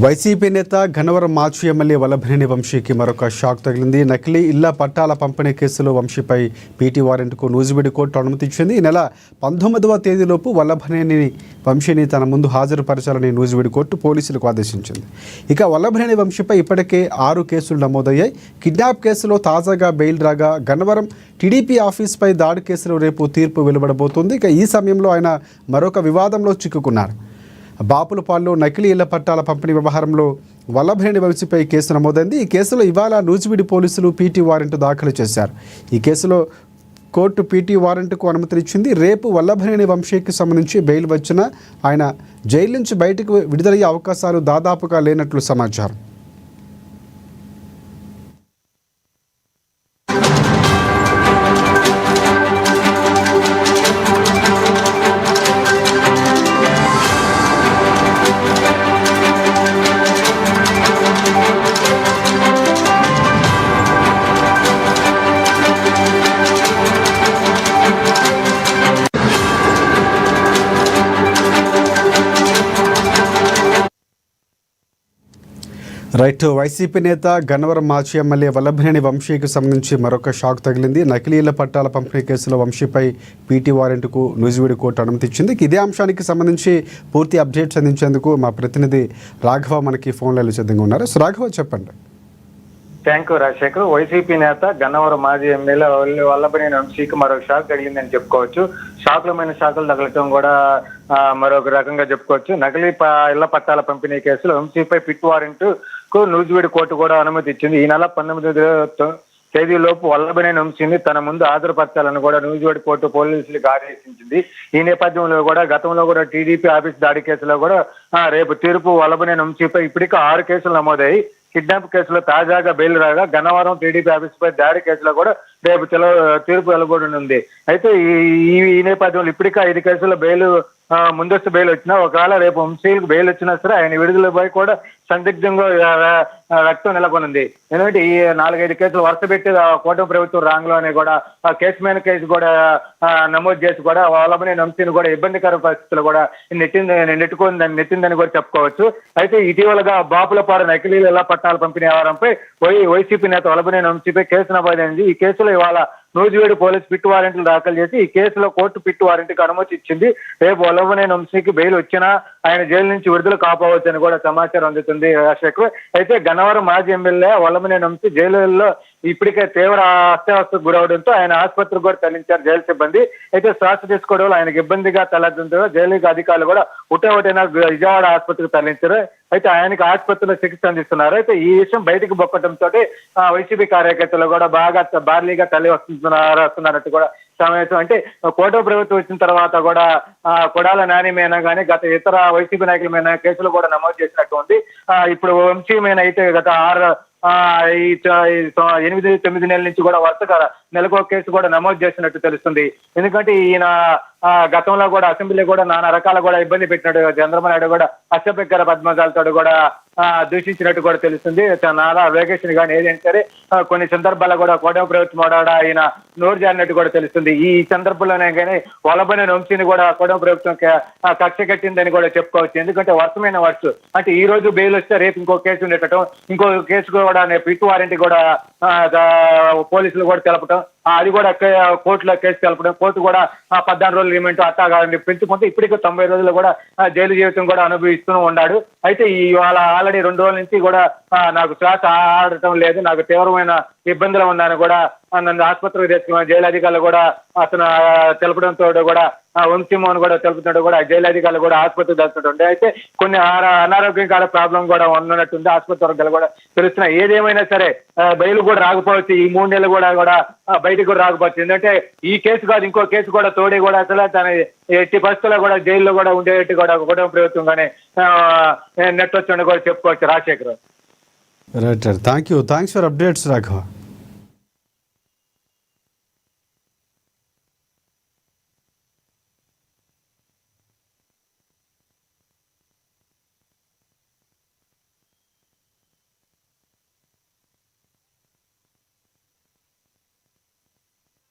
YCP నేత గన్నవరం మాజీ MLA Vallabhaneni వంశీకి మరొక షాక్ తగిలింది. నకిలీ ఇళ్ల పట్టాల పంపిణీ కేసులో వంశీపై పీటీ వారెంట్కు నూజివీడు కోర్టు అనుమతిచ్చింది. ఈ నెల 19వ తేదీలోపు వల్లభనేని వంశీని తన ముందు హాజరుపరచాలని నూజివీడు కోర్టు పోలీసులకు ఆదేశించింది. ఇక వల్లభనేని వంశీపై ఇప్పటికే 6 కేసులు నమోదయ్యాయి. కిడ్నాప్ కేసులో తాజాగా బెయిల్ రాగా గన్నవరం టీడీపీ ఆఫీస్పై దాడి కేసులో రేపు తీర్పు వెలువడబోతోంది. ఇక ఈ సమయంలో ఆయన మరొక వివాదంలో చిక్కుకున్నారు. బాపులపాడులో నకిలీ ఇళ్ల పట్టాల పంపిణీ వ్యవహారంలో వల్లభనేని వంశీపై కేసు నమోదైంది. ఈ కేసులో ఇవాళ నూజివీడు పోలీసులు పీటీ వారెంట్ దాఖలు చేశారు. ఈ కేసులో కోర్టు పీటీ వారెంట్కు అనుమతినిచ్చింది. రేపు వల్లభనేని వంశీకి సంబంధించి బెయిల్ వచ్చినా ఆయన జైలు నుంచి బయటకు విడుదలయ్యే అవకాశాలు దాదాపుగా లేనట్లు సమాచారం. రైట్. వైసీపీ నేత గన్నవరం మాజీ ఎమ్మెల్యే వల్లభనేని వంశీకి సంబంధించి మరొక షాక్ తగిలింది. నకిలీ ఇళ్ల పట్టాల పంపిణీ కేసులో వంశీపై పీటీ వారెంట్కు నూజివీడు కోర్టు అనుమతిచ్చింది. ఇదే అంశానికి సంబంధించి పూర్తి అప్డేట్స్ అందించేందుకు మా ప్రతినిధి రాఘవ మనకి ఫోన్లో సిద్ధంగా ఉన్నారు. సో రాఘవ, చెప్పండి. Thank you Rajasekhar. వైసీపీ నేత గన్నవరం మాజీ ఎమ్మెల్యే వల్లభనేని వంశీకి మరొక షాక్ తగిలిందని చెప్పుకోవచ్చు. షాకులమైన షాకులు తగలటం కూడా మరొక రకంగా చెప్పుకోవచ్చు. నకిలీ ఇళ్ల పట్టాల పంపిణీ కేసులో వంశీపై పిట్ వారెంట్ కు నూజివీడు కోర్టు కూడా అనుమతి ఇచ్చింది. ఈ నెల 19వ తేదీలోపు వల్లభనేని వంశీని తన ముందు హాజరుపరచాలని కూడా నూజివీడు కోర్టు పోలీసులకు ఆదేశించింది. ఈ నేపథ్యంలో కూడా గతంలో కూడా టీడీపీ ఆఫీస్ దాడి కేసులో కూడా రేపు తీర్పు వల్లభనేని వంశీపై ఇప్పటికే 6 కేసులు నమోదయ్యాయి. కిడ్నాప్ కేసులో తాజాగా బెయిల్ రాగా గన్నవరం టీడీపీ ఆఫీస్ పై దాడి కేసులో కూడా రేపు తీర్పు వెలువడనుంది. అయితే ఈ నేపథ్యంలో ఇప్పటికే 5 కేసుల్లో బెయిల్ ముందస్తు బెయిల్ వచ్చినా, ఒకవేళ రేపు వంశీలకు బెయిల్ వచ్చినా సరే ఆయన విడుదలపై కూడా సందిగ్ధంగా రక్తం నెలకొనుంది. ఎందుకంటే ఈ 4-5 కేసులు వరుస పెట్టి కూటమి ప్రభుత్వం రాంగ్లోనే కూడా కేసు మీద కేసు కూడా నమోదు చేసి కూడా వల్లభనేని వంశీని కూడా ఇబ్బందికర పరిస్థితులు కూడా నెట్టిందని కూడా చెప్పుకోవచ్చు. అయితే ఇటీవలగా బాపులపాడు నకిలీ ఇళ్ల పట్టాల పంపిణీ వ్యవహారంపై వైసీపీ నేత వల్లభనేని వంశీపై కేసు నమోదైంది. ఈ కేసులో ఇవాళ నూజివీడు పోలీసు పిట్ వారెంట్లు దాఖలు చేసి ఈ కేసులో కోర్టు పిట్ వారెంట్కి అనుమతి ఇచ్చింది. రేపు వల్లభనేని వంశీకి బెయిల్ వచ్చినా ఆయన జైలు నుంచి విడుదల కాపోవచ్చని కూడా సమాచారం అందుతుంది రాజశేఖర్. అయితే గన్నవరం మాజీ ఎమ్మెల్యే వల్లభనేని వంశీ జైలులో ఇప్పటికే తీవ్ర అస్వస్థతకు గురవడంతో ఆయన ఆసుపత్రికి కూడా తరలించారు జైలు సిబ్బంది. అయితే శ్వాస తీసుకోవడంలో ఆయనకు ఇబ్బందిగా తలెత్తంతో జైలు అధికారులు కూడా ఒకటైనా విజయవాడ ఆసుపత్రికి తరలించారు. అయితే ఆయనకి ఆసుపత్రిలో చికిత్స అందిస్తున్నారు. అయితే ఈ విషయం బయటకు బొక్కడంతో వైసీపీ కార్యకర్తలు కూడా బాగా భారీగా తల్లి వస్తున్నట్టు కూడా సమావేశం. అంటే కూటమి ప్రభుత్వం వచ్చిన తర్వాత కూడా కొడాల నాని మీద కానీ గత ఇతర వైసీపీ నాయకుల మీద కేసులు కూడా నమోదు చేసినట్టు ఉంది. ఇప్పుడు వంశీ మీద అయితే గత 8-9 నెలల నుంచి కూడా వరుసగా నెలకు కేసు కూడా నమోదు చేసినట్టు తెలుస్తుంది. ఎందుకంటే ఈయన గతంలో కూడా అసెంబ్లీ కూడా నానా రకాల కూడా ఇబ్బంది పెట్టినట్టు చంద్రబాబు నాయుడు కూడా అసభ్యకర పద్మజాలతో కూడా దూషించినట్టు కూడా తెలుస్తుంది. నారా లోకేష్ని కానీ ఏదైనా సరే కొన్ని సందర్భాల్లో కూడా కూటమి ప్రభుత్వం ఆయన నోరు జారినట్టు కూడా తెలుస్తుంది. ఈ సందర్భంలోనే కానీ వల్లభనేని వంశీని కూడా కూటమి ప్రభుత్వం కక్ష కట్టిందని కూడా చెప్పుకోవచ్చు. ఎందుకంటే వర్షమైన వర్షం అంటే ఈ రోజు బెయిల్ వస్తే రేపు ఇంకో కేసు ఉండటం, ఇంకో కేసు కూడా పిట్ వారెంట్ కూడా పోలీసులు కూడా తెలపడం, అది కూడా కోర్టులో కేసు తెలపడం, కోర్టు కూడా 14 రోజులు రిమాండ్ అట్లా పెంచుకుంటే ఇప్పటికే 90 రోజులు కూడా జైలు జీవితం కూడా అనుభవిస్తూ ఉన్నాడు. అయితే ఇవాళ ఆల్రెడీ 2 రోజుల నుంచి కూడా నాకు శ్వాస ఆడటం లేదు, నాకు తీవ్రమైన ఇబ్బందులు ఉన్నాను కూడా నన్ను ఆసుపత్రికి తెచ్చుకున్న జైలు అధికారులు కూడా అతను తెలపడంతో కూడా వంశీమోహన్ కూడా తెలుపుతున్నాడు కూడా జైలు అధికారులు కూడా ఆసుపత్రికి తెచ్చుకుంటుండే. అయితే కొన్ని అనారోగ్యకర ప్రాబ్లం కూడా ఉన్నట్టుంది ఆసుపత్రి వర్గాలు కూడా తెలుస్తున్నాయి. ఏదేమైనా సరే బయలు కూడా రాకపోవచ్చు, ఈ 3 నెలలు కూడా బయటకు కూడా రాకపోవచ్చు. ఎందుకంటే ఈ కేసు కాదు ఇంకో కేసు కూడా తోడి కూడా అసలు తన ఎట్టి పరిస్థితుల్లో కూడా జైల్లో కూడా ఉండేట్టు కూడా కుటుంబ ప్రభుత్వంగానే నెట్టొచ్చు కూడా చెప్పుకోవచ్చు Rajasekhar. Right. Thanks for updates Raghava.